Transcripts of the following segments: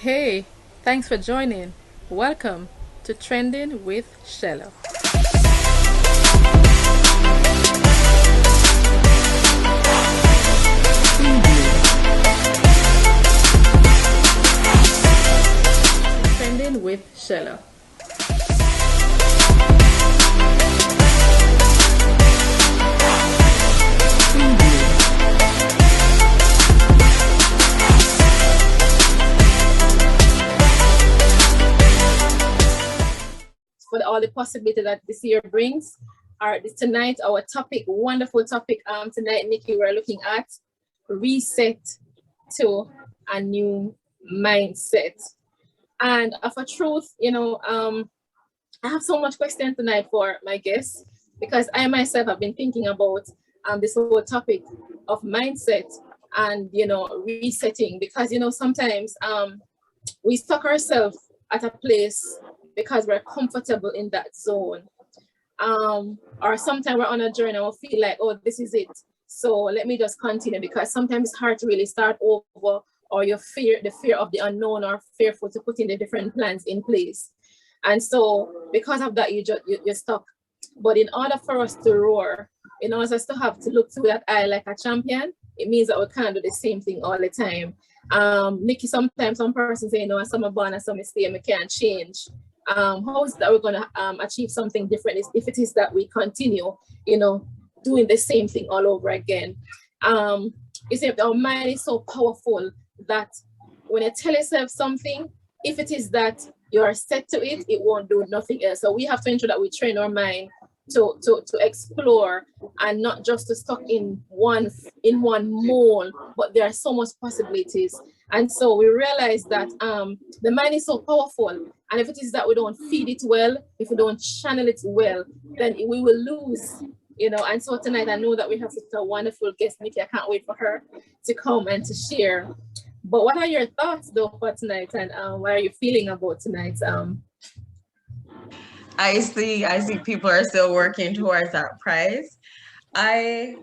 Hey, thanks for joining. Welcome to Trending with Shella. Trending with Shella. For all the possibility that this year brings. Tonight, our topic, wonderful topic. Tonight, Nikki, we're looking at reset to a new mindset. And of a truth, I have so much question tonight for my guests because I myself have been thinking about this whole topic of mindset and resetting because sometimes we stuck ourselves at a place because we're comfortable in that zone. Or sometimes we're on a journey and we feel like, oh, this is it. So let me just continue because sometimes it's hard to really start over or the fear of the unknown or fearful to put in the different plans in place. And so because of that, you're stuck. But in order for us to roar, in order for us to have to look through that eye like a champion, it means that we can't do the same thing all the time. Nikki, sometimes some person say, some are born and some stay and we can't change. How is that we're going to achieve something different if it is that we continue, doing the same thing all over again. You see, our mind is so powerful that when you tell yourself something, if it is that you are set to it, it won't do nothing else. So we have to ensure that we train our mind to explore and not just to stuck in one mold, but there are so much possibilities. And so we realize that the mind is so powerful, and if it is that we don't feed it well, if we don't channel it well, then we will lose. And so tonight I know that we have such a wonderful guest, Nikki. I can't wait for her to come and to share. But what are your thoughts though for tonight, and what are you feeling about tonight? I see people are still working towards that prize. I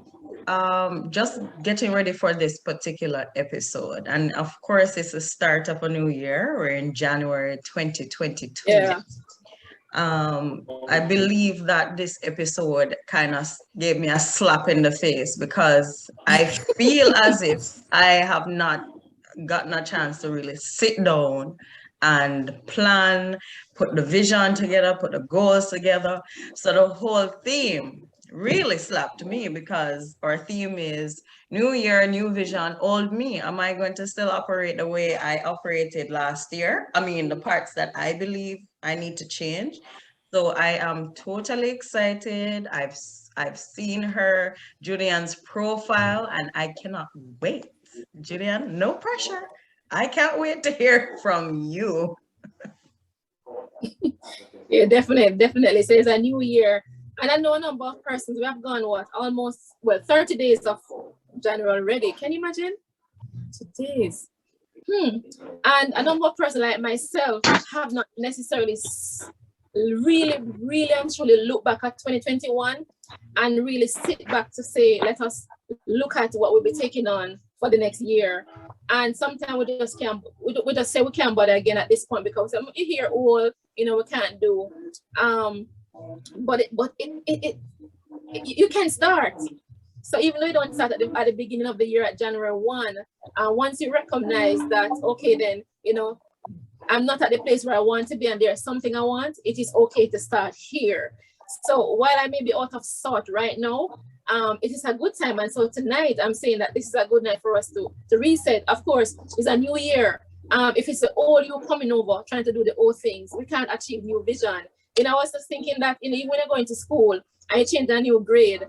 just getting ready for this particular episode. And of course, it's the start of a new year. We're in January 2022. Yeah. I believe that this episode kind of gave me a slap in the face because I feel as if I have not gotten a chance to really sit down and plan, put the vision together, put the goals together. So the whole theme really slapped me because our theme is new year, new vision, old me. Am I going to still operate the way I operated last year? I mean, the parts that I believe I need to change. So I am totally excited. I've seen her, Julian's profile, and I cannot wait. Julian, no pressure. I can't wait to hear from you. Yeah, definitely. So it's a new year. And I know a number of persons, we have gone almost 30 days of January already. Can you imagine? 2 days. And a number of persons like myself have not necessarily really and truly look back at 2021 and really sit back to say, let us look at what we'll be taking on for the next year. And sometimes we just can't, we just say we can't bother again at this point because you hear all, we can't do. But you can start. So even though you don't start at the beginning of the year at January 1, once you recognize that, okay, then, I'm not at the place where I want to be and there's something I want, it is okay to start here. So while I may be out of sort right now, it is a good time. And so tonight I'm saying that this is a good night for us to reset. Of course, it's a new year. If it's the old you coming over, trying to do the old things, we can't achieve new vision. I was just thinking that, when you're going to school and you change a new grade,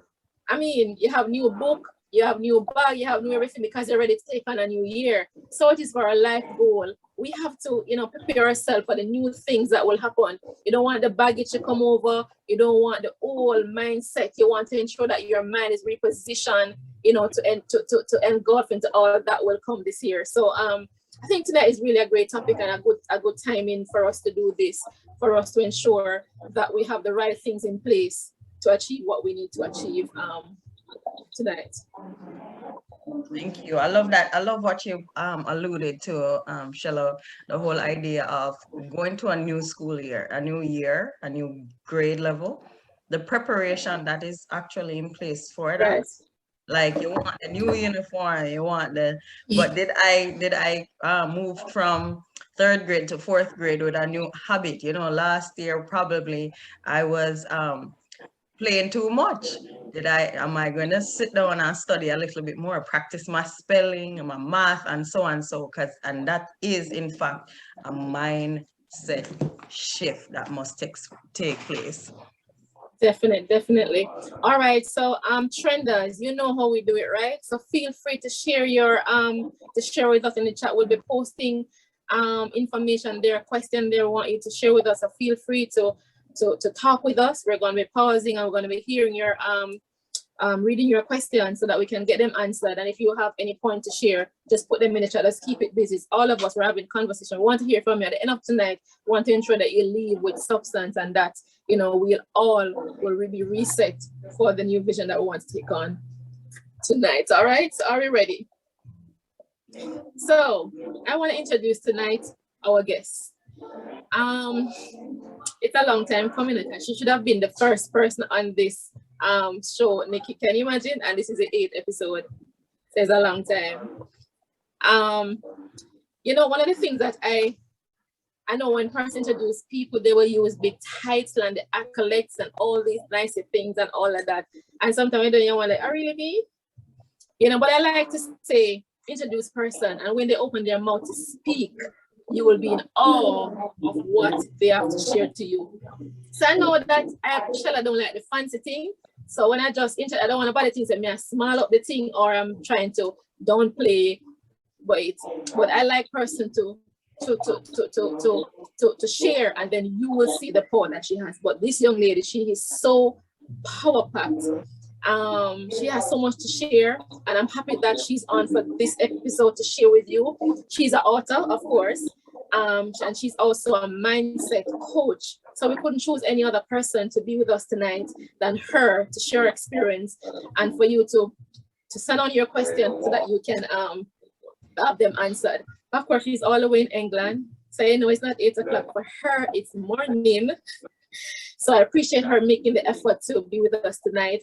I mean, you have new book, you have new bag, you have new everything because you're ready to take on a new year. So it is for a life goal. We have to, prepare ourselves for the new things that will happen. You don't want the baggage to come over. You don't want the old mindset. You want to ensure that your mind is repositioned, to engulf into all that will come this year. So I think tonight is really a great topic and a good timing for us to do this, for us to ensure that we have the right things in place to achieve what we need to achieve tonight. Thank you. I love that. I love what you alluded to, Shella, the whole idea of going to a new school year, a new grade level, the preparation that is actually in place for that. Right. Like you want a new uniform, you want but did I move from third grade to fourth grade with a new habit? You know, last year probably I was playing too much. Am I going to sit down and study a little bit more, practice my spelling and my math and so on, and that is in fact a mindset shift that must take place. Definitely. All right, so trenders, you know how we do it, right? So feel free to share with us in the chat. We'll be posting information there, question there, want you to share with us. So feel free to talk with us. We're going to be pausing and we're going to be hearing your reading your questions so that we can get them answered. And if you have any point to share, just put them in the chat. Let's keep it busy. All of us, we're having conversation. We want to hear from you at the end of tonight. We want to ensure that you leave with substance and that, you know, we'll all will be reset for the new vision that we want to take on tonight. All right, so are we ready? So I want to introduce tonight our guest. It's a long time coming, and she should have been the first person on this show. Nikki, can you imagine? And this is the 8th episode. So it's a long time. You know, one of the things that I know when first introduced people, they will use big titles and the accolades and all these nice things and all of that. And sometimes you want like, oh, really me? You know, but I like to say, introduce person, and when they open their mouth to speak, you will be in awe of what they have to share to you. So I know that Shella don't like the fancy thing. So when I just I don't want nobody thinks that me I small up the thing or I'm trying to downplay, but I like person to share, and then you will see the power that she has. But this young lady, she is so power packed. She has so much to share, and I'm happy that she's on for this episode to share with you. She's an author, of course, and she's also a mindset coach. So we couldn't choose any other person to be with us tonight than her to share experience and for you to send on your questions so that you can have them answered. Of course, she's all the way in England, so you know it's not 8 o'clock for her, it's morning. So I appreciate her making the effort to be with us tonight.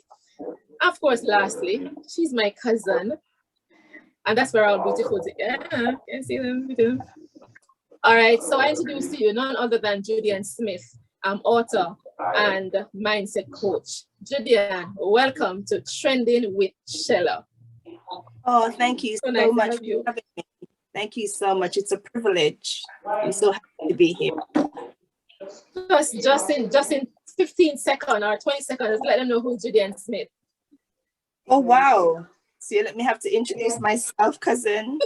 Of course, lastly, she's my cousin, and that's where our beautiful can see them. All right, so I introduce to you none other than Judianne Smith, author and mindset coach. Judianne, welcome to Trending with Shella. Oh, thank you so nice much for having me. Thank you so much. It's a privilege. I'm so happy to be here. Just in 15 seconds or 20 seconds, let them know who Judianne Smith. Oh, wow. So you let me have to introduce myself, cousin.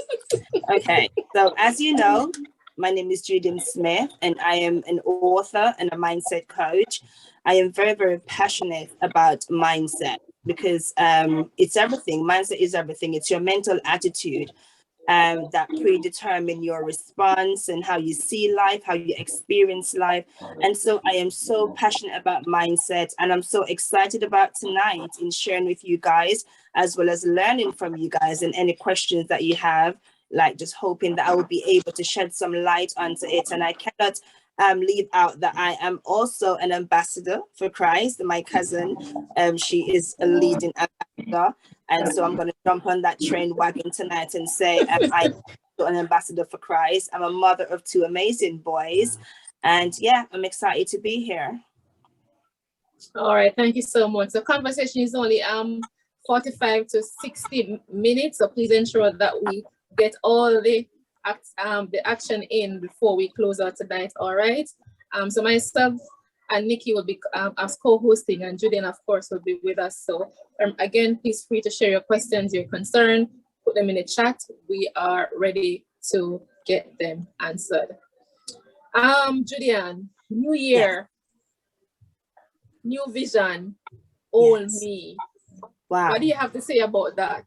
Okay. So as you know, my name is Judianne Smith, and I am an author and a mindset coach. I am very, very passionate about mindset because it's everything. Mindset is everything. It's your mental attitude that predetermine your response and how you see life, how you experience life. And so I am so passionate about mindset, and I'm so excited about tonight in sharing with you guys, as well as learning from you guys, and any questions that you have, like just hoping that I will be able to shed some light onto it. And I cannot leave out that I am also an ambassador for Christ. My cousin, she is a leading ambassador. And so I'm going to jump on that train wagon tonight and say I'm an ambassador for Christ. I'm a mother of 2 amazing boys. And yeah, I'm excited to be here. All right, thank you so much. The conversation is only 45 to 60 minutes. So please ensure that we get all the action in before we close out tonight. All right. So myself and Nikki will be as co-hosting, and Judianne, of course, will be with us. So again, please free to share your questions, your concern, put them in the chat. We are ready to get them answered. Judianne, new year, new vision, old me. Wow. What do you have to say about that?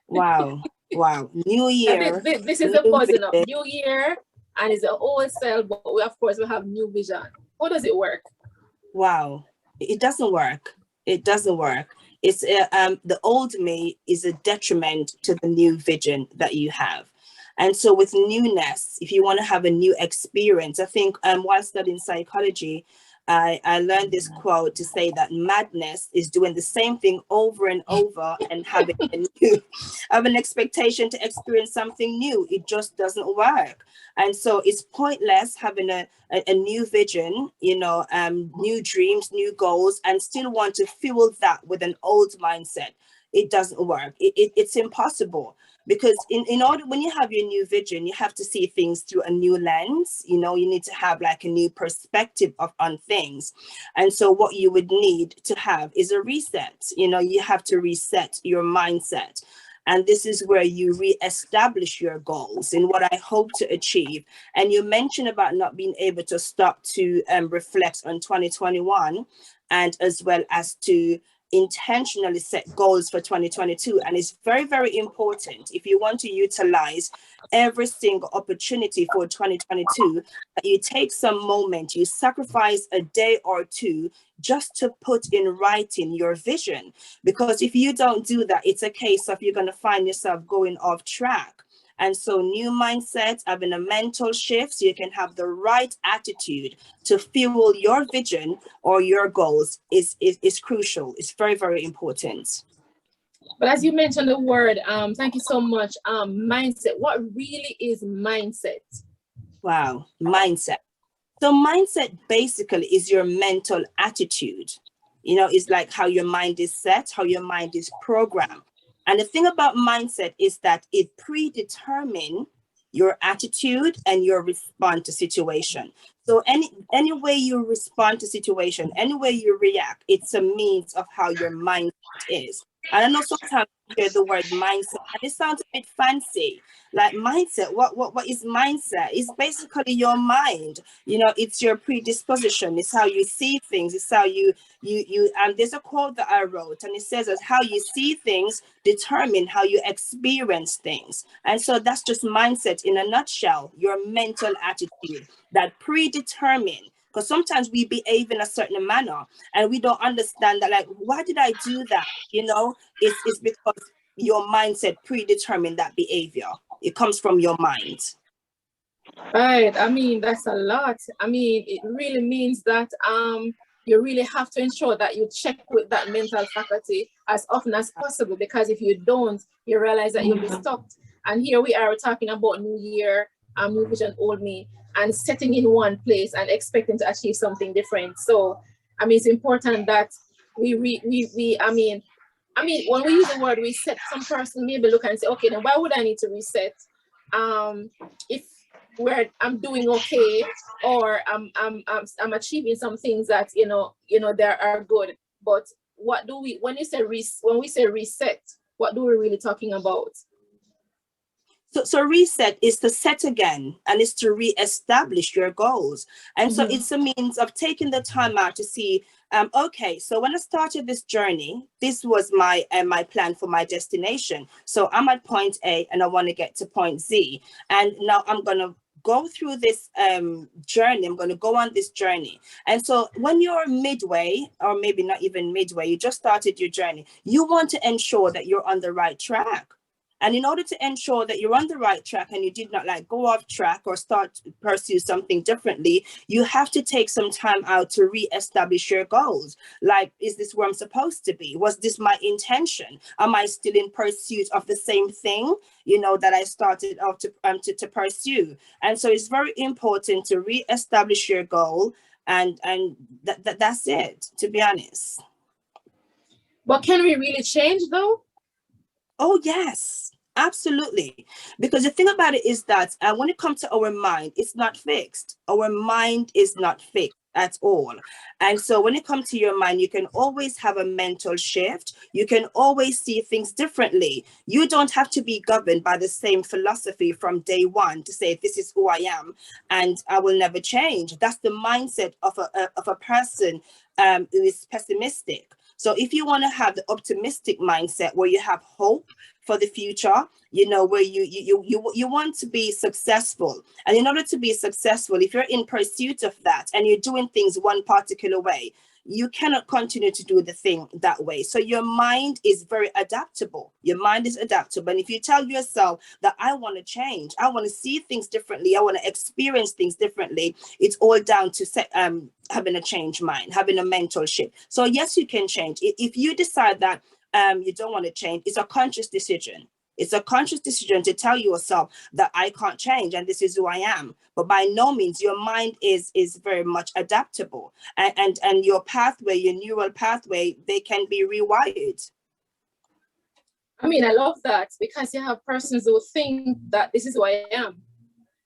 Wow. Wow. New year. This is the buzzing up. New year, and it's an old self, but we, of course, we have new vision. How does it work? Wow. It doesn't work. It doesn't work. It's the old me is a detriment to the new vision that you have. And so with newness, if you want to have a new experience, I think while studying psychology, I learned this quote to say that madness is doing the same thing over and over and having have an expectation to experience something new. It just doesn't work. And so it's pointless having a new vision, you know, new dreams, new goals, and still want to fuel that with an old mindset. It doesn't work. It's impossible. Because in order, when you have your new vision, you have to see things through a new lens. You know, you need to have like a new perspective on things. And so what you would need to have is a reset. You know, you have to reset your mindset. And this is where you reestablish your goals and what I hope to achieve. And you mentioned about not being able to stop to reflect on 2021, and as well as to intentionally set goals for 2022. And it's very, very important, if you want to utilize every single opportunity for 2022, that you take some moment, you sacrifice a day or two just to put in writing your vision. Because if you don't do that, it's a case of you're going to find yourself going off track. And so new mindset, having a mental shift so you can have the right attitude to fuel your vision or your goals is crucial. It's very, very important. But as you mentioned the word, thank you so much, mindset. What really is mindset? Wow, mindset. So mindset basically is your mental attitude. You know, it's like how your mind is set, how your mind is programmed. And the thing about mindset is that it predetermines your attitude and your response to situation. So any way you respond to situation, any way you react, it's a means of how your mindset is. And I know sometimes you hear the word mindset and it sounds a bit fancy. Like mindset, what is mindset? It's basically your mind. You know, it's your predisposition. It's how you see things. It's how you and there's a quote that I wrote, and it says as how you see things determine how you experience things. And so that's just mindset in a nutshell, your mental attitude that predetermine. Because sometimes we behave in a certain manner and we don't understand that, like, why did I do that? You know, it's because your mindset predetermined that behavior. It comes from your mind. Right. I mean, that's a lot. I mean, it really means that you really have to ensure that you check with that mental faculty as often as possible, because if you don't, you realize that you'll be stuck. And here we are talking about new year, new vision, old me, and setting in one place and expecting to achieve something different. So, I mean, it's important that I mean, when we use the word reset, some person maybe look and say, okay, then why would I need to reset? If I'm doing okay, or I'm achieving some things that you know there are good. But what do we, when we say reset, what do we really talking about? So reset is to set again, and it's to reestablish your goals. And so it's a means of taking the time out to see, okay, so when I started this journey, this was my plan for my destination. So I'm at point A and I want to get to point Z. And now I'm going to go through this journey. I'm going to go on this journey. And so when you're midway, or maybe not even midway, you just started your journey, you want to ensure that you're on the right track. And in order to ensure that you're on the right track and you did not like go off track or start to pursue something differently, you have to take some time out to reestablish your goals. Like, is this where I'm supposed to be? Was this my intention? Am I still in pursuit of the same thing, you know, that I started off to pursue? And so it's very important to reestablish your goal, and that's it, to be honest. But can we really change though? Oh, yes, absolutely. Because the thing about it is that when it comes to our mind, it's not fixed. Our mind is not fixed at all. And so when it comes to your mind, you can always have a mental shift. You can always see things differently. You don't have to be governed by the same philosophy from day one to say, this is who I am and I will never change. That's the mindset of a person who is pessimistic. So if you want to have the optimistic mindset where you have hope for the future, you know, where you want to be successful. And in order to be successful, if you're in pursuit of that and you're doing things one particular way, you cannot continue to do the thing that way. So your mind is very adaptable. Your mind is adaptable. And if you tell yourself that I want to change, I want to see things differently, I want to experience things differently, it's all down to having a change mind, having a mental shift. So yes, you can change. If you decide that you don't want to change, it's a conscious decision. It's a conscious decision to tell yourself that I can't change and this is who I am. But by no means, your mind is very much adaptable, and your pathway, your neural pathway, they can be rewired. I mean, I love that, because you have persons who think that this is who I am.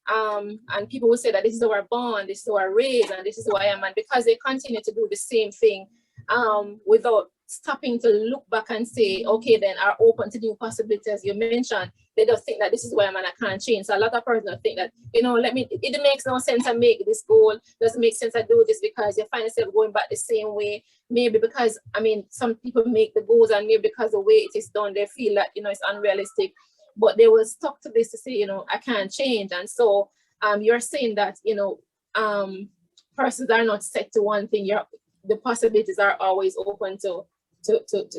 And people will say that this is how we're born, this is how we're raised, and this is who I am. And because they continue to do the same thing without stopping to look back and say, okay, then are open to new possibilities, you mentioned, they just think that this is where I'm and I can't change. So a lot of persons think that, it makes no sense to make this goal, doesn't make sense to do this, because you find yourself going back the same way. Maybe because, some people make the goals, and maybe because the way it is done, they feel that, it's unrealistic, but they will stuck to this to say, I can't change. And so you're saying that, persons are not set to one thing. The possibilities are always open to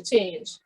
change.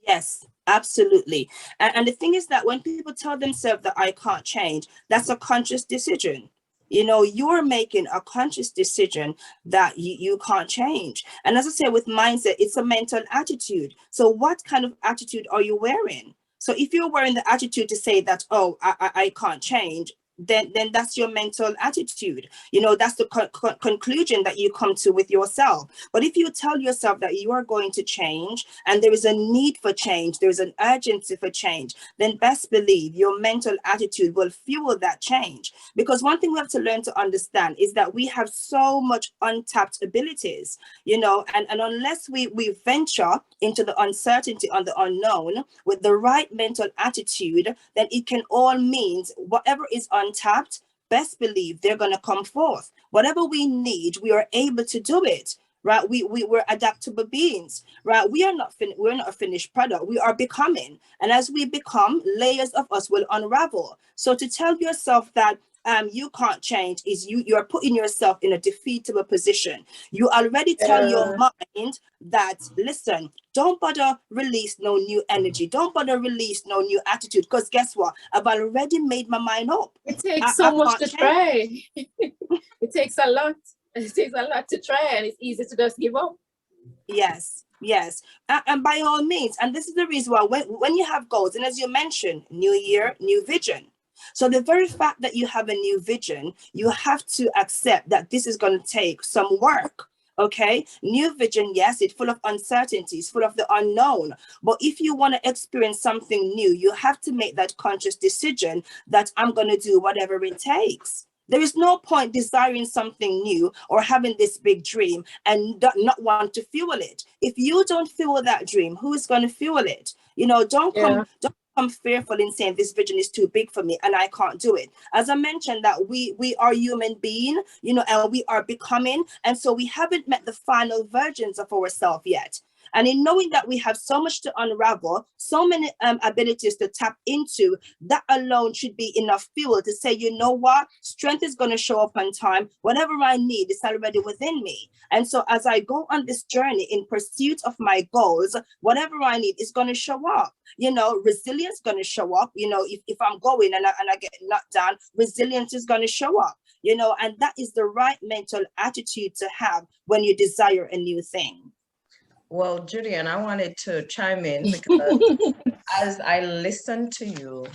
Yes, absolutely. And the thing is that when people tell themselves that I can't change, that's a conscious decision. You're making a conscious decision that you can't change. And as I said, with mindset, it's a mental attitude. So what kind of attitude are you wearing? So if you're wearing the attitude to say that, oh, I can't change, then that's your mental attitude. That's the conclusion that you come to with yourself. But if you tell yourself that you are going to change and there is a need for change, there's an urgency for change, then best believe your mental attitude will fuel that change. Because one thing we have to learn to understand is that we have so much untapped abilities, and unless we venture into the uncertainty on the unknown with the right mental attitude, then it can all mean whatever is untapped, best believe they're going to come forth. Whatever we need, we are able to do it, right? We're adaptable beings, right? We're not a finished product. We are becoming. And as we become, layers of us will unravel. So to tell yourself that you can't change is you're putting yourself in a defeatable position. You already tell your mind that, listen, don't bother release no new energy. Don't bother release no new attitude. Because guess what? I've already made my mind up. It takes so much to try. It takes a lot. It takes a lot to try, and it's easy to just give up. Yes. And by all means, and this is the reason why when you have goals, and as you mentioned, new year, new vision. So the very fact that you have a new vision, you have to accept that this is going to take some work. Okay, new vision, yes, it's full of uncertainties, full of the unknown. But if you want to experience something new, you have to make that conscious decision that I'm going to do whatever it takes. There is no point desiring something new or having this big dream and not want to fuel it. If you don't fuel that dream, who is going to fuel it? Don't come fearful in saying this vision is too big for me and I can't do it. As I mentioned, that we are human being, and we are becoming, and so we haven't met the final versions of ourselves yet. And in knowing that we have so much to unravel, so many abilities to tap into, that alone should be enough fuel to say, you know what, strength is going to show up on time. Whatever I need is already within me. And so as I go on this journey in pursuit of my goals, whatever I need is going to show up. Resilience is going to show up. If I'm going and I get knocked down, resilience is going to show up. And that is the right mental attitude to have when you desire a new thing. Well, Julian, I wanted to chime in because as I listened to you,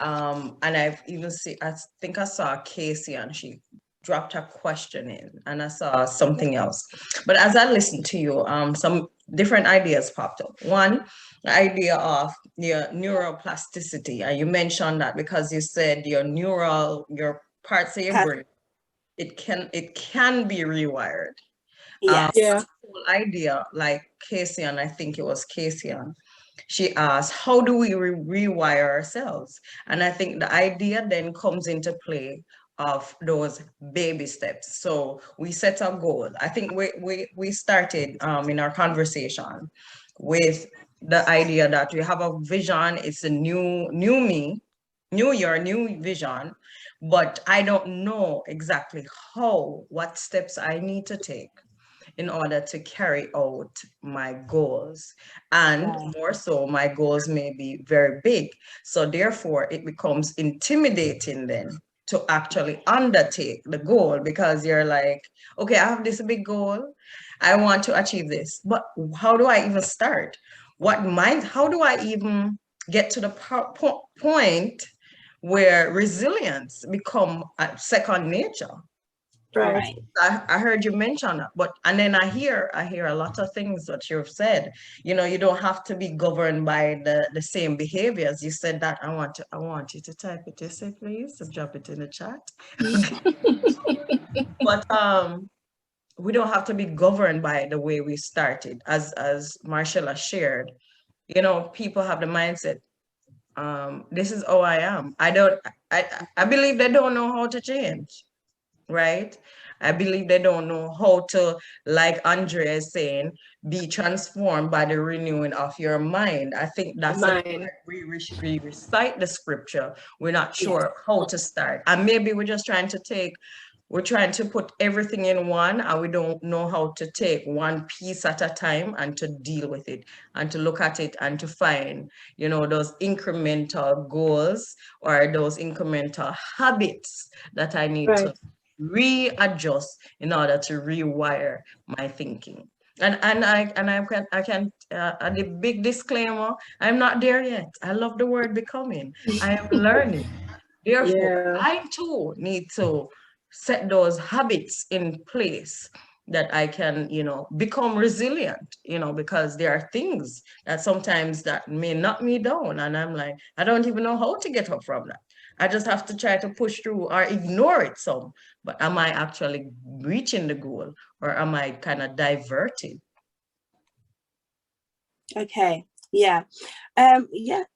and I've even I think I saw Casey and she dropped a question in, and I saw something else. But as I listened to you, some different ideas popped up. One, the idea of your neuroplasticity, and you mentioned that because you said your parts of your brain, it can be rewired. Yes. Whole idea, like Casey, and I think it was Casey, she asked, how do we rewire ourselves? And I think the idea then comes into play of those baby steps. So we set a goal. I think we started in our conversation with the idea that we have a vision. It's a new me, new year, new vision, but I don't know exactly what steps I need to take in order to carry out my goals. And more so, my goals may be very big. So therefore, it becomes intimidating then to actually undertake the goal, because you're like, okay, I have this big goal. I want to achieve this, but how do I even start? How do I even get to the point where resilience become second nature? Right. I heard you mention that, and then I hear a lot of things that you've said. You know, you don't have to be governed by the same behaviors. You said that. I want you to type it, you say, please, to drop it in the chat. But we don't have to be governed by the way we started. As Marcella shared, you know, people have the mindset, this is how I am. I believe they don't know how to change, right? I believe they don't know how to, like Andrea is saying, be transformed by the renewing of your mind. I think that's we recite the scripture. We're not sure how to start. And maybe we're just trying to put everything in one, and we don't know how to take one piece at a time and to deal with it and to look at it and to find, you know, those incremental goals or those incremental habits that I need to readjust in order to rewire my thinking. And I can the big disclaimer, I'm not there yet. I love the word becoming. I am learning. Therefore, I too need to set those habits in place that I can, you know, become resilient, you know, because there are things that sometimes that may knock me down, and I'm like, I don't even know how to get up from that. I just have to try to push through or ignore it some. But am I actually reaching the goal, or am I kind of diverting? Okay. Yeah. A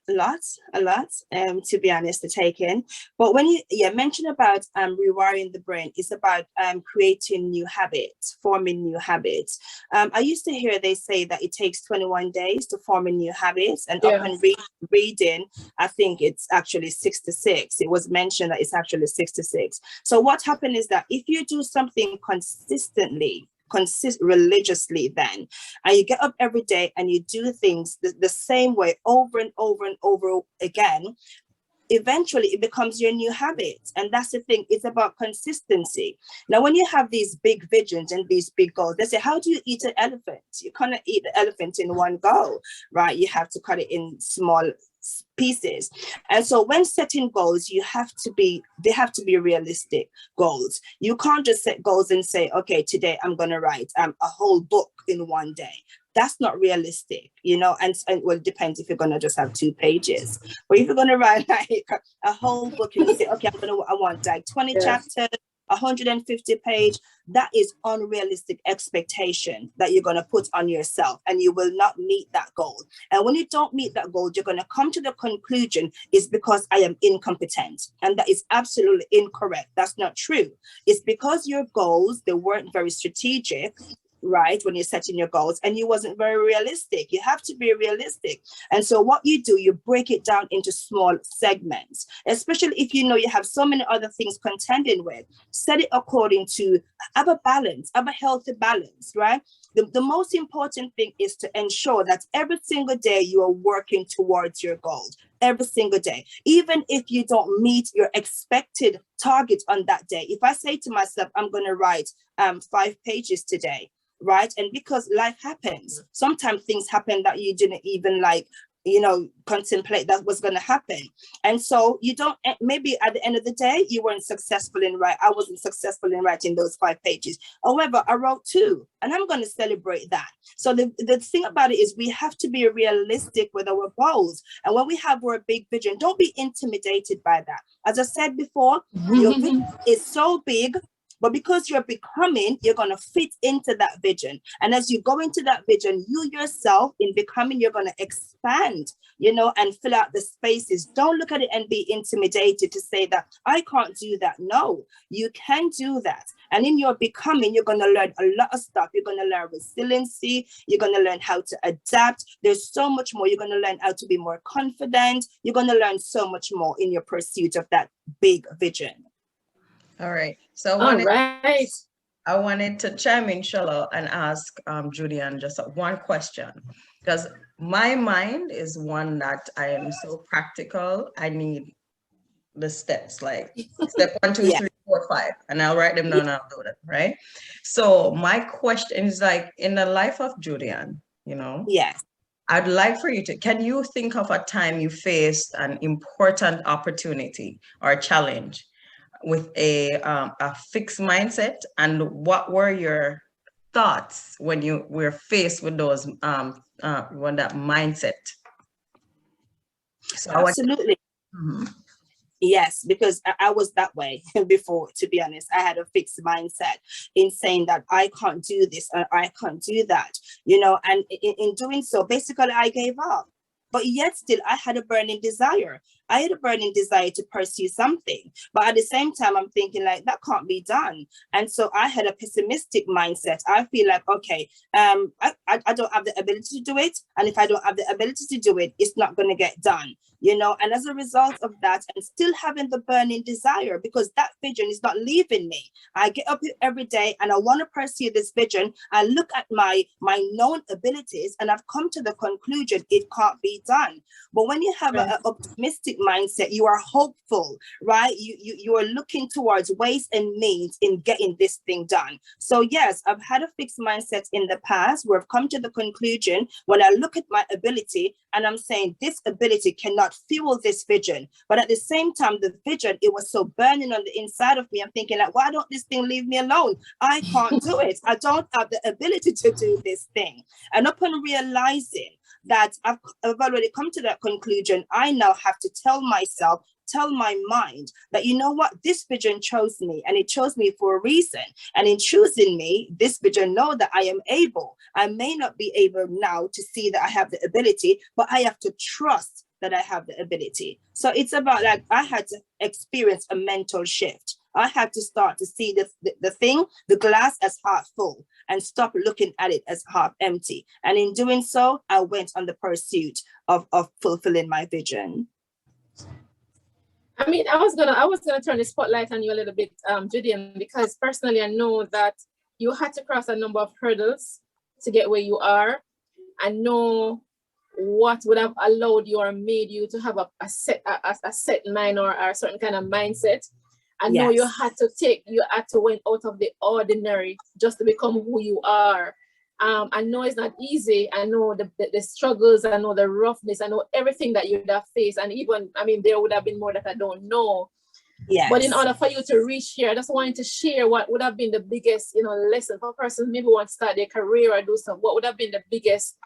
lot, to be honest, to take in. But when you mention about rewiring the brain, it's about creating new habits, forming new habits. I used to hear they say that it takes 21 days to form a new habit, and upon reading, I think it's actually 66. It was mentioned that it's actually 66. So what happened is that if you do something consistently, religiously, then, and you get up every day and you do things the same way over and over and over again, eventually it becomes your new habit. And that's the thing, it's about consistency. Now, when you have these big visions and these big goals, they say, how do you eat an elephant? You cannot eat the elephant in one go, right? You have to cut it in small pieces. And so when setting goals, they have to be realistic goals. You can't just set goals and say, okay, today I'm going to write a whole book in one day. That's not realistic, you know, and well, it depends if you're going to just have 2 pages, or if you're going to write like a whole book and you say, okay, I want like 20 chapters, 150 page, that is unrealistic expectation that you're going to put on yourself, and you will not meet that goal. And when you don't meet that goal, you're going to come to the conclusion is because I am incompetent, and that is absolutely incorrect. That's not true. It's because your goals, they weren't very strategic, right, when you're setting your goals, and you wasn't very realistic. You have to be realistic. And so what you do, you break it down into small segments, especially if you know you have so many other things contending with. Set it according to, have a balance, have a healthy balance, right? The most important thing is to ensure that every single day you are working towards your goals, every single day, even if you don't meet your expected target on that day. If I say to myself, I'm going to write 5 pages today, right? And because life happens, sometimes things happen that you didn't even like, you know, contemplate that was going to happen. And so you don't, maybe at the end of the day, you weren't successful in I wasn't successful in writing those 5 pages. However, I wrote 2, and I'm going to celebrate that. So the thing about it is we have to be realistic with our goals. And when we have our big vision, don't be intimidated by that. As I said before, your vision is so big, but because you're becoming, you're going to fit into that vision. And as you go into that vision, you yourself in becoming, you're going to expand, you know, and fill out the spaces. Don't look at it and be intimidated to say that I can't do that. No, you can do that. And in your becoming, you're going to learn a lot of stuff. You're going to learn resiliency. You're going to learn how to adapt. There's so much more. You're going to learn how to be more confident. You're going to learn so much more in your pursuit of that big vision. All right. So all right. I wanted to chime in, Shala, and ask Julian just one question, because my mind is one that I am so practical. I need the steps, like step 1, 2, Yeah. 3, 4, 5, and I'll write them down and I'll do them, right? So my question is, like, in the life of Julian, Yes. I'd like for you to, can you think of a time you faced an important opportunity or challenge with a fixed mindset, and what were your thoughts when you were faced with those when that mindset? So Absolutely. Yes, because I was that way before, to be honest. I had a fixed mindset in saying that I can't do this and I can't do that, and in doing so, basically I gave up. But yet still, I had a burning desire. I had a burning desire to pursue something. But at the same time, I'm thinking like, that can't be done. And so I had a pessimistic mindset. I feel like, okay, I don't have the ability to do it. And if I don't have the ability to do it, it's not going to get done. And as a result of that, and still having the burning desire, because that vision is not leaving me. I get up every day and I want to pursue this vision. I look at my known abilities and I've come to the conclusion it can't be done. But when you have an optimistic mindset, you are hopeful, right? You are looking towards ways and means in getting this thing done. So yes, I've had a fixed mindset in the past where I've come to the conclusion when I look at my ability and I'm saying this ability cannot fuel this vision. But at the same time, the vision, it was so burning on the inside of me. I'm thinking like, why don't this thing leave me alone? I can't do it. I don't have the ability to do this thing. And upon realizing that I've already come to that conclusion, I now have to tell my mind that, you know what, this vision chose me and it chose me for a reason. And in choosing me, this vision know that I am able. I may not be able now to see that I have the ability, but I have to trust that I have the ability. So it's about like, I had to experience a mental shift. I had to start to see the glass as half full and stop looking at it as half empty. And in doing so, I went on the pursuit of fulfilling my vision. I mean, I was gonna turn the spotlight on you a little bit, Julian, because personally I know that you had to cross a number of hurdles to get where you are. I know what would have allowed you or made you to have a set mind or a certain kind of mindset. I know you had to went out of the ordinary just to become who you are. I know it's not easy. I know the struggles, I know the roughness, I know everything that you'd have faced. And even, I mean, there would have been more that I don't know. Yes. But in order for you to reach here, I just wanted to share what would have been the biggest, lesson for a person maybe want to start their career or do something. What would have been the biggest,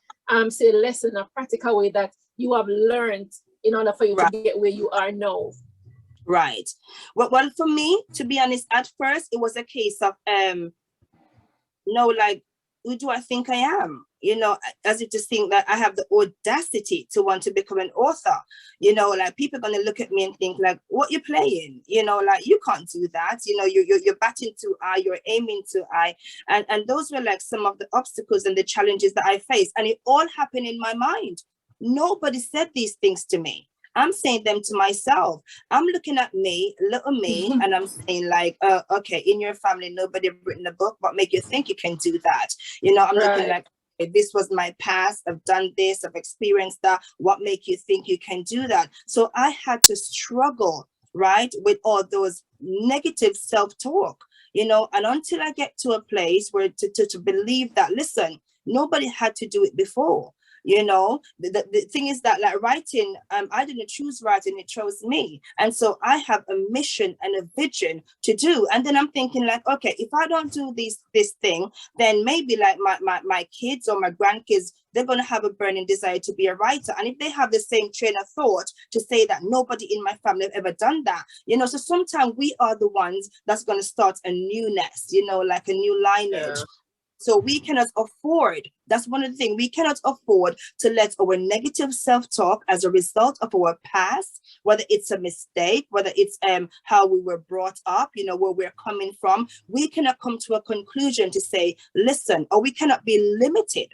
say, lesson or practical way that you have learned in order for you to get where you are now? Right. Well, for me, to be honest, at first it was a case of, like, who do I think I am? As if to think that I have the audacity to want to become an author. Like people are going to look at me and think like, what you playing? Like you can't do that. You're batting too high, you're aiming too high. And those were like some of the obstacles and the challenges that I faced. And it all happened in my mind. Nobody said these things to me. I'm saying them to myself. I'm looking at me, little me, and I'm saying like, okay, in your family, nobody written a book, but make you think you can do that. I'm looking like, this was my past. I've done this. I've experienced that. What make you think you can do that? So I had to struggle, right, with all those negative self-talk, and until I get to a place where to believe that, listen, nobody had to do it before. The thing is that like writing, I didn't choose writing, it chose me. And so I have a mission and a vision to do. And then I'm thinking like, okay, if I don't do this thing, then maybe like my kids or my grandkids, they're going to have a burning desire to be a writer. And if they have the same train of thought to say that nobody in my family have ever done that, so sometimes we are the ones that's going to start a new nest, like a new lineage. Yeah. So we cannot afford, that's one of the things, we cannot afford to let our negative self-talk as a result of our past, whether it's a mistake, whether it's how we were brought up, where we're coming from, we cannot come to a conclusion to say, listen, or we cannot be limited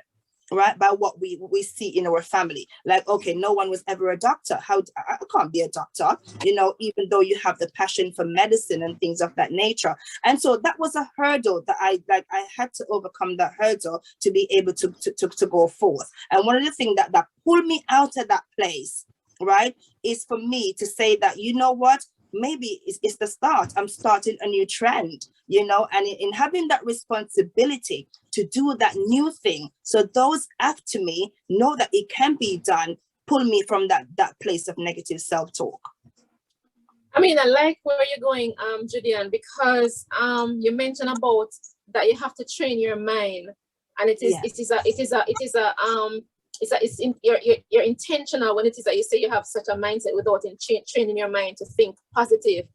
right? By what we see in our family. Like, okay, no one was ever a doctor. I can't be a doctor, you know, even though you have the passion for medicine and things of that nature. And so that was a hurdle that I had to overcome, that hurdle to be able to go forth. And one of the things that pulled me out of that place, right, is for me to say that, you know what, maybe it's the start. I'm starting a new trend, you know, and in having that responsibility to do that new thing, so those after me know that it can be done, pull me from that place of negative self-talk. I mean, I like where you're going, Julian, because you mentioned about that you have to train your mind, and you're intentional when it is that you say you have such a mindset without training your mind to think positive.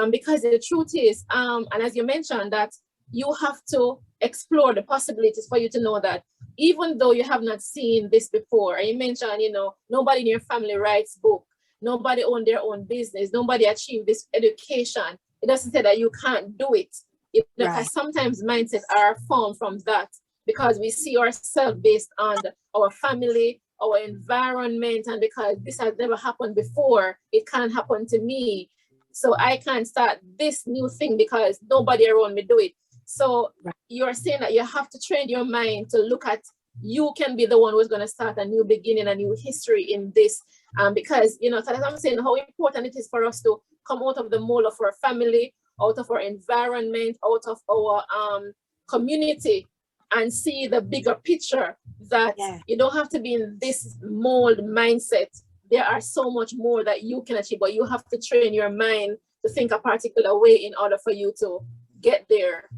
Because the truth is, and as you mentioned, that you have to explore the possibilities for you to know that even though you have not seen this before, and you mentioned, you know, nobody in your family writes book, nobody own their own business, nobody achieved this education. It doesn't say that you can't do it. You know, Right. because sometimes mindsets are formed from that, because we see ourselves based on our family, our environment, and because this has never happened before, it can't happen to me. So I can't start this new thing because nobody around me do it. So you're saying that you have to train your mind to look at, you can be the one who's going to start a new beginning, a new history in this. Because, you know, as I'm saying, how important it is for us to come out of the mold of our family, out of our environment, out of our community, and see the bigger picture, that you don't have to be in this mold mindset. There are so much more that you can achieve, but you have to train your mind to think a particular way in order for you to get there.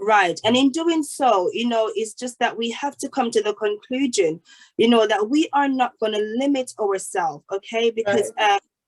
Right. And in doing so, you know, it's just that we have to come to the conclusion, you know, that we are not going to limit ourselves, okay? Because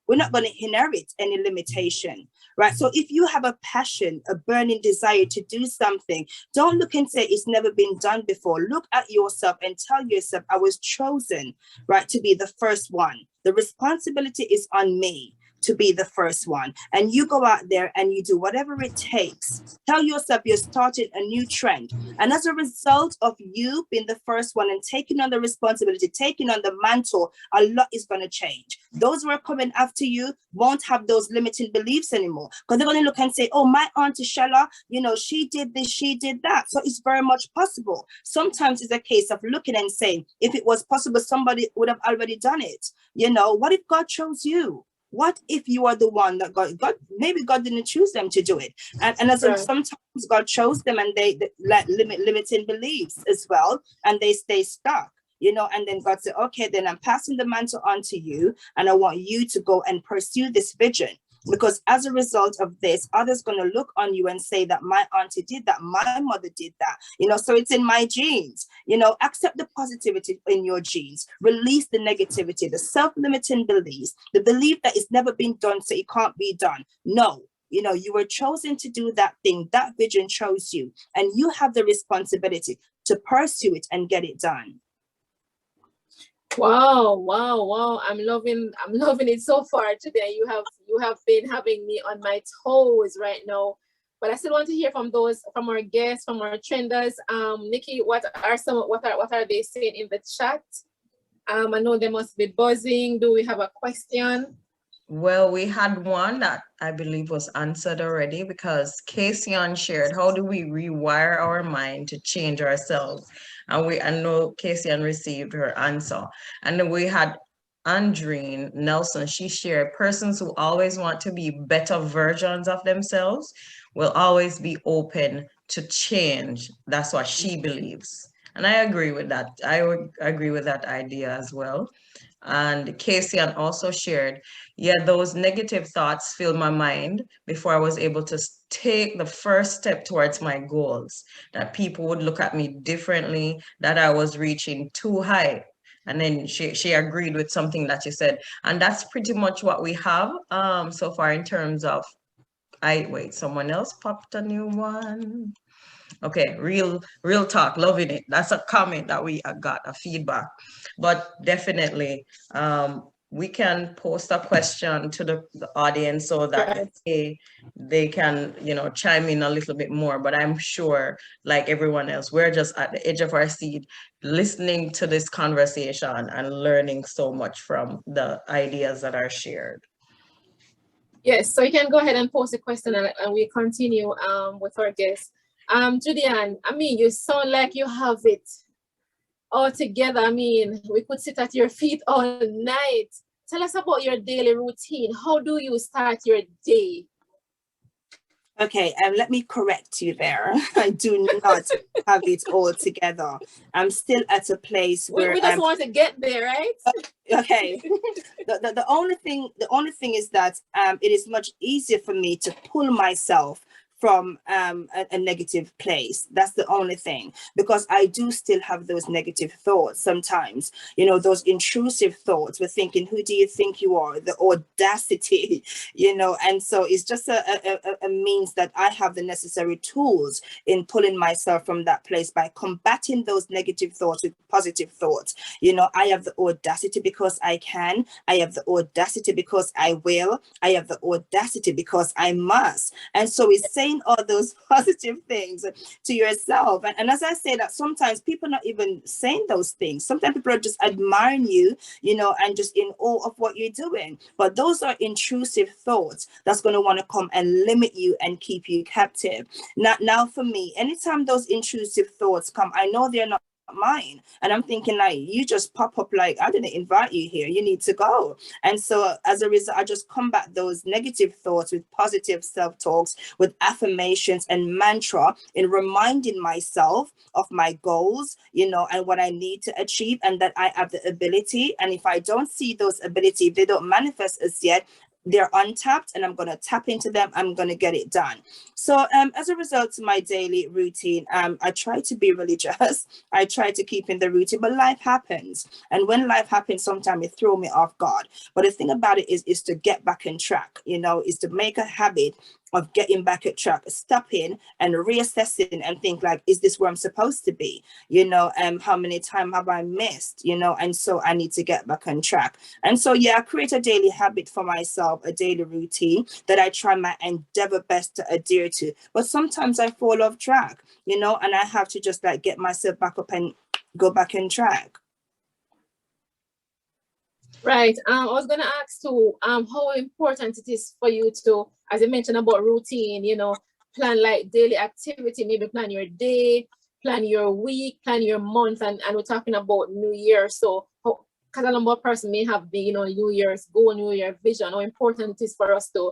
we're not going to inherit any limitation, right? So if you have a passion, a burning desire to do something, don't look and say it's never been done before. Look at yourself and tell yourself, I was chosen, right, to be the first one. The responsibility is on me to be the first one. And you go out there and you do whatever it takes. Tell yourself you're starting a new trend. And as a result of you being the first one and taking on the responsibility, taking on the mantle, a lot is going to change. Those who are coming after you won't have those limiting beliefs anymore, because they're going to look and say, oh, my Auntie Shella, you know, she did this, she did that. So it's very much possible. Sometimes it's a case of looking and saying, if it was possible, somebody would have already done it. You know, what if God chose you? What if you are the one that God maybe God didn't choose them to do it? And as sometimes God chose them and they let limiting beliefs as well, and they stay stuck, you know, and then God said, okay, then I'm passing the mantle on to you, and I want you to go and pursue this vision. Because as a result of this, others going to look on you and say that my auntie did that, my mother did that, you know, so it's in my genes. You know, accept the positivity in your genes, release the negativity, the self-limiting beliefs, the belief that it's never been done, so it can't be done. No, you know, you were chosen to do that thing, that vision chose you, and you have the responsibility to pursue it and get it done. Wow. I'm loving it so far today. You have been having me on my toes right now. But I still want to hear from our guests, from our trenders. Nikki, what are they saying in the chat? I know they must be buzzing. Do we have a question? Well, we had one that I believe was answered already, because Casey shared, how do we rewire our mind to change ourselves? And I know Casey received her answer. And then we had Andreen Nelson. She shared, persons who always want to be better versions of themselves will always be open to change. That's what she believes. And I agree with that. I would agree with that idea as well. And Casey also shared, yeah, those negative thoughts filled my mind before I was able to take the first step towards my goals, that people would look at me differently, that I was reaching too high. And then she agreed with something that you said. And that's pretty much what we have so far in terms of, someone else popped a new one. Okay, real talk, loving it. That's a comment that we got, a feedback. But definitely, we can post a question to the audience so that they can, you know, chime in a little bit more. But I'm sure, like everyone else, we're just at the edge of our seat, listening to this conversation and learning so much from the ideas that are shared. Yes, so you can go ahead and post a question, and we continue with our guests. Judy-Ann, I mean, you sound like you have it all together. I mean, we could sit at your feet all night. Tell us about your daily routine. How do you start your day? Okay, let me correct you there. I do not have it all together. I'm still at a place where we just want to get there, right? Okay. the only thing is that it is much easier for me to pull myself from a negative place. That's the only thing, because I do still have those negative thoughts sometimes, you know, those intrusive thoughts. We're thinking, who do you think you are? The audacity, you know, and so it's just a means that I have the necessary tools in pulling myself from that place by combating those negative thoughts with positive thoughts. You know, I have the audacity because I can. I have the audacity because I will. I have the audacity because I must. And so it's saying all those positive things to yourself. And as I say that, sometimes people are not even saying those things. Sometimes people are just admiring you, you know, and just in awe of what you're doing. But those are intrusive thoughts that's going to want to come and limit you and keep you captive. Now for me, anytime those intrusive thoughts come, I know they're not mine, and I'm thinking, like, you just pop up like, I didn't invite you here, you need to go. And so as a result, I just combat those negative thoughts with positive self-talks, with affirmations and mantra, in reminding myself of my goals, you know, and what I need to achieve, and that I have the ability. And if I don't see those abilities, if they don't manifest as yet, they're untapped, and I'm going to tap into them. I'm going to get it done. So as a result of my daily routine, I try to be religious. I try to keep in the routine, but life happens. And when life happens, sometimes it throws me off guard. But the thing about it is to get back on track, you know, is to make a habit of getting back at track, stopping and reassessing and think, like, is this where I'm supposed to be? You know, how many times have I missed? You know, and so I need to get back on track. And so, yeah, I create a daily habit for myself, a daily routine that I try my endeavor best to adhere to. But sometimes I fall off track, you know, and I have to just like get myself back up and go back on track. Right. I was gonna ask too, how important it is for you to, as you mentioned about routine, you know, plan like daily activity, maybe plan your day, plan your week, plan your month, and we're talking about New Year. So, because a number of person may have the, you know, New Year's goal, New Year vision, how important it is for us to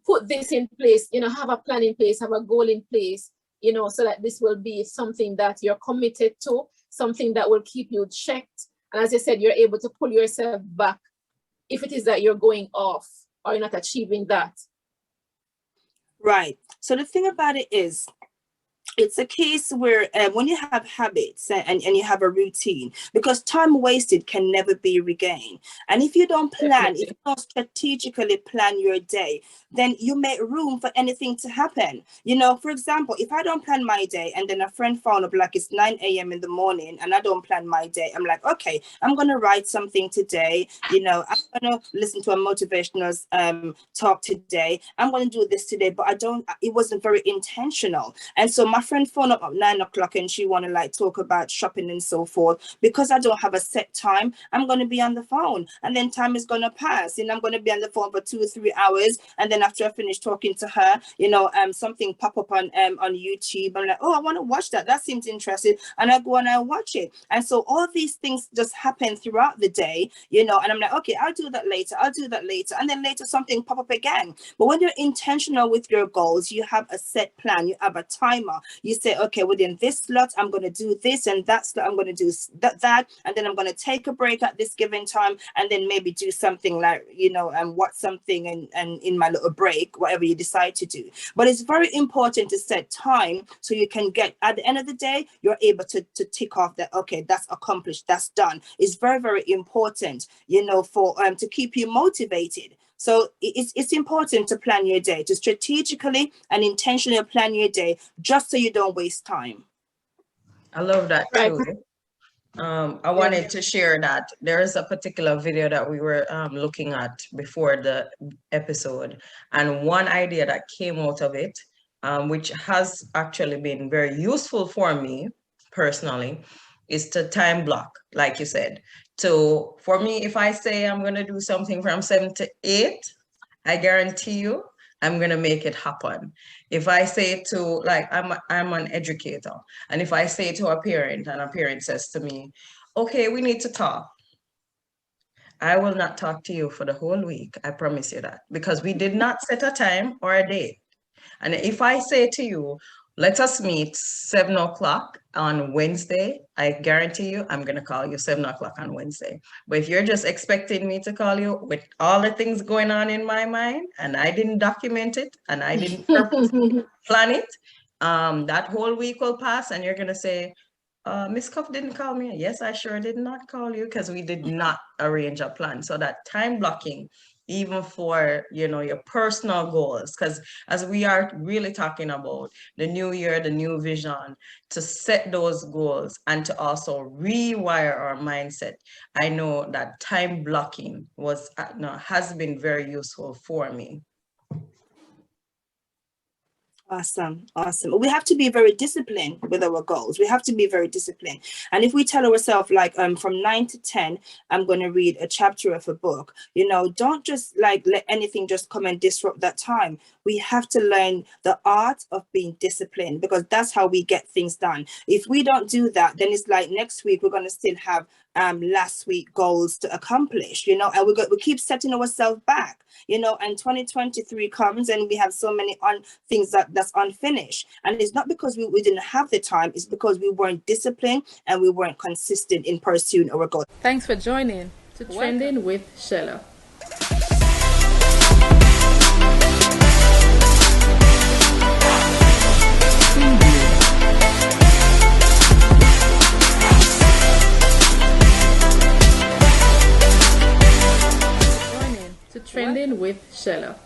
put this in place, you know, have a plan in place, have a goal in place, you know, so that this will be something that you're committed to, something that will keep you checked. And as I said, you're able to pull yourself back if it is that you're going off or you're not achieving that. Right. So the thing about it is, it's a case where when you have habits and you have a routine, because time wasted can never be regained. And if you don't plan, if you don't strategically plan your day, then you make room for anything to happen. You know, for example, if I don't plan my day and then a friend phone up like it's 9 a.m. in the morning and I don't plan my day, I'm like, okay, I'm going to write something today. You know, I'm going to listen to a motivational talk today. I'm going to do this today, but it wasn't very intentional. And so my friend phone up at 9 o'clock and she want to like talk about shopping and so forth. Because I don't have a set time, I'm going to be on the phone, and then time is going to pass, and I'm going to be on the phone for 2 or 3 hours. And then after I finish talking to her, you know, something pop up on YouTube. I'm like, oh, I want to watch that. That seems interesting. And I go and I watch it. And so all these things just happen throughout the day, you know, and I'm like, okay, I'll do that later. I'll do that later. And then later something pop up again. But when you're intentional with your goals, you have a set plan, you have a timer. You say, okay, within this slot, I'm going to do this, and that slot, I'm going to do that, and then I'm going to take a break at this given time, and then maybe do something like, you know, watch something and in my little break, whatever you decide to do. But it's very important to set time so you can get, at the end of the day, you're able to tick off that, okay, that's accomplished, that's done. It's very, very important, you know, for to keep you motivated. So it's important to plan your day, to strategically and intentionally plan your day, just so you don't waste time. I love that too. I wanted to share that there is a particular video that we were looking at before the episode, and one idea that came out of it, which has actually been very useful for me personally, is to time block, like you said. So for me, if I say I'm going to do something from 7 to 8, I guarantee you I'm going to make it happen. If I say to, like, I'm an educator, and if I say to a parent and a parent says to me, okay, we need to talk, I will not talk to you for the whole week. I promise you that, because we did not set a time or a date. And if I say to you, let us meet 7 o'clock on Wednesday, I guarantee you I'm going to call you 7 o'clock on Wednesday. But if you're just expecting me to call you with all the things going on in my mind, and I didn't document it, and I didn't purposely plan it, that whole week will pass, and you're going to say, Miss Cuff didn't call me. Yes, I sure did not call you, because we did not arrange a plan. So that time blocking, even for, you know, your personal goals, because as we are really talking about the new year, the new vision, to set those goals and to also rewire our mindset, I know that time blocking was has been very useful for me. Awesome. Awesome. We have to be very disciplined with our goals. We have to be very disciplined. And if we tell ourselves, like, from 9 to 10, I'm going to read a chapter of a book, you know, don't just like let anything just come and disrupt that time. We have to learn the art of being disciplined, because that's how we get things done. If we don't do that, then it's like next week we're going to still have last week goals to accomplish, you know, and we keep setting ourselves back, you know, and 2023 comes and we have so many things that's unfinished. And it's not because we didn't have the time, it's because we weren't disciplined and we weren't consistent in pursuing our goals. Thanks for joining to Trending with Shella. Trending with Shella.